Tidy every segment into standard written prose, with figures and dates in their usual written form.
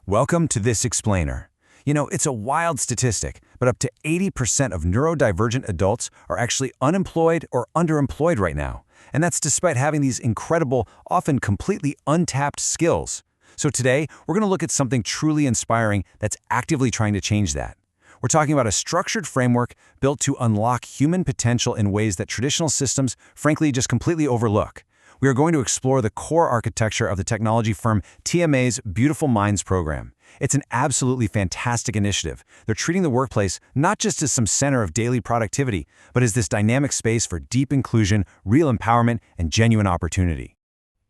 Welcome to This Explainer. You know, it's a wild statistic, but up to 80% of neurodivergent adults are actually unemployed or underemployed right now. And that's despite having these incredible, often completely untapped skills. So today, we're going to look at something truly inspiring that's actively trying to change that. We're talking about a structured framework built to unlock human potential in ways that traditional systems, frankly, just completely overlook. We are going to explore the core architecture of the technology firm TMA's Beautiful Minds program. It's an absolutely fantastic initiative. They're treating the workplace not just as some center of daily productivity, but as this dynamic space for deep inclusion, real empowerment, and genuine opportunity.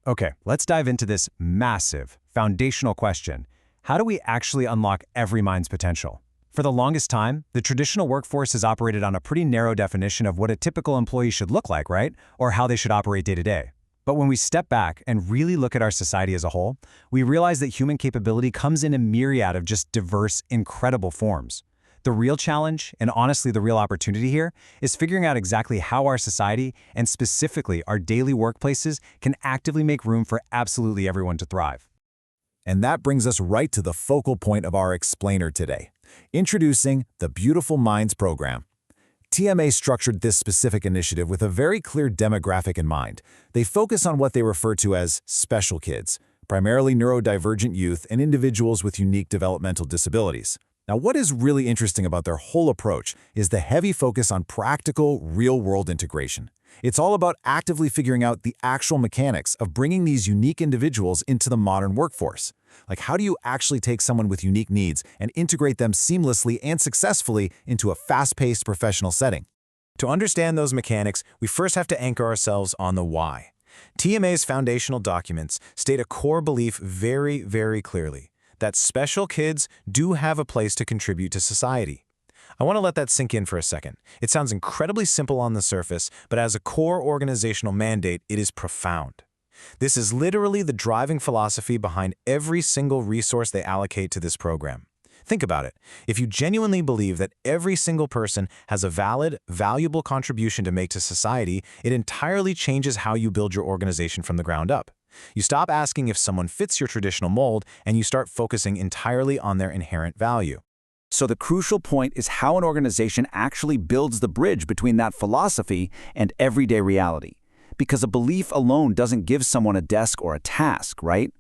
Okay, let's dive into this massive, foundational question. How do we actually unlock every mind's potential? For the longest time, the traditional workforce has operated on a pretty narrow definition of what a typical employee should look like, right? Or how they should operate day to day. But when we step back and really look at our society as a whole, we realize that human capability comes in a myriad of just diverse, incredible forms. The real challenge, and honestly the real opportunity here, is figuring out exactly how our society, and specifically our daily workplaces, can actively make room for absolutely everyone to thrive. And that brings us right to the focal point of our explainer today. Introducing the Beautiful Minds program. TMA structured this specific initiative with a very clear demographic in mind. They focus on what they refer to as special kids, primarily neurodivergent youth and individuals with unique developmental disabilities. Now, what is really interesting about their whole approach is the heavy focus on practical, real-world integration. It's all about actively figuring out the actual mechanics of bringing these unique individuals into the modern workforce. Like, how do you actually take someone with unique needs and integrate them seamlessly and successfully into a fast-paced professional setting? To understand those mechanics, we first have to anchor ourselves on the why. TMA's foundational documents state a core belief very, very clearly, that special kids do have a place to contribute to society. I want to let that sink in for a second. It sounds incredibly simple on the surface, but as a core organizational mandate, it is profound. This is literally the driving philosophy behind every single resource they allocate to this program. Think about it. If you genuinely believe that every single person has a valid, valuable contribution to make to society, it entirely changes how you build your organization from the ground up. You stop asking if someone fits your traditional mold, and you start focusing entirely on their inherent value. So the crucial point is how an organization actually builds the bridge between that philosophy and everyday reality. Because a belief alone doesn't give someone a desk or a task, right?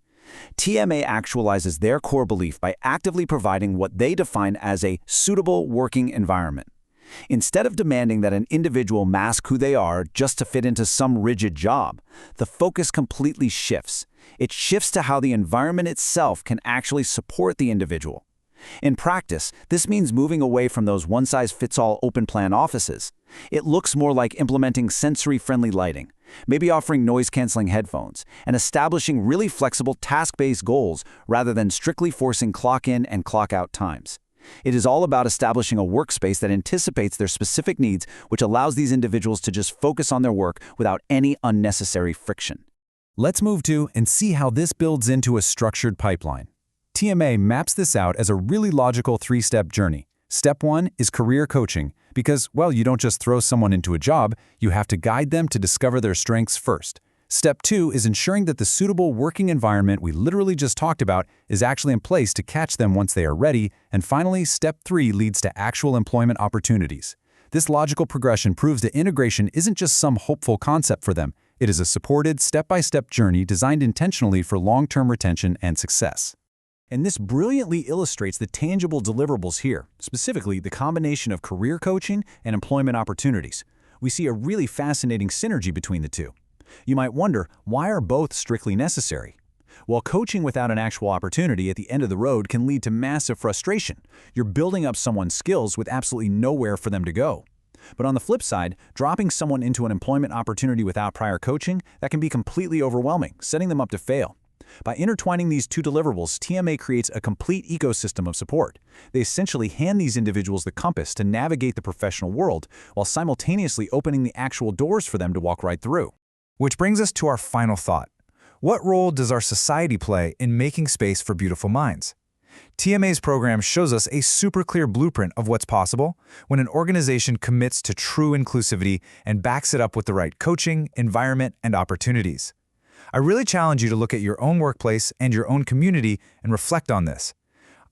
TMA actualizes their core belief by actively providing what they define as a suitable working environment. Instead of demanding that an individual mask who they are just to fit into some rigid job, the focus completely shifts. It shifts to how the environment itself can actually support the individual. In practice, this means moving away from those one-size-fits-all open-plan offices. It looks more like implementing sensory-friendly lighting, maybe offering noise-canceling headphones, and establishing really flexible task-based goals rather than strictly forcing clock-in and clock-out times. It is all about establishing a workspace that anticipates their specific needs, which allows these individuals to just focus on their work without any unnecessary friction. Let's move to and see how this builds into a structured pipeline. TMA maps this out as a really logical three-step journey. Step 1 is career coaching, because, well, you don't just throw someone into a job, you have to guide them to discover their strengths first. Step 2 is ensuring that the suitable working environment we literally just talked about is actually in place to catch them once they are ready. And finally, Step 3 leads to actual employment opportunities. This logical progression proves that integration isn't just some hopeful concept for them. It is a supported, step-by-step journey designed intentionally for long-term retention and success. And this brilliantly illustrates the tangible deliverables here, specifically the combination of career coaching and employment opportunities. We see a really fascinating synergy between the two. You might wonder, why are both strictly necessary? Well, coaching without an actual opportunity at the end of the road can lead to massive frustration. You're building up someone's skills with absolutely nowhere for them to go. But on the flip side, dropping someone into an employment opportunity without prior coaching, that can be completely overwhelming, setting them up to fail. By intertwining these two deliverables, TMA creates a complete ecosystem of support. They essentially hand these individuals the compass to navigate the professional world, while simultaneously opening the actual doors for them to walk right through. Which brings us to our final thought. What role does our society play in making space for beautiful minds? TMA's program shows us a super clear blueprint of what's possible when an organization commits to true inclusivity and backs it up with the right coaching, environment, and opportunities. I really challenge you to look at your own workplace and your own community and reflect on this.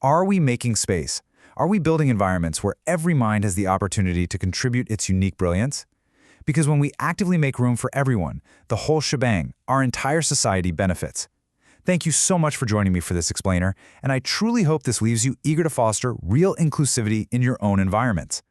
Are we making space? Are we building environments where every mind has the opportunity to contribute its unique brilliance? Because when we actively make room for everyone, the whole shebang, our entire society benefits. Thank you so much for joining me for this explainer, and I truly hope this leaves you eager to foster real inclusivity in your own environments.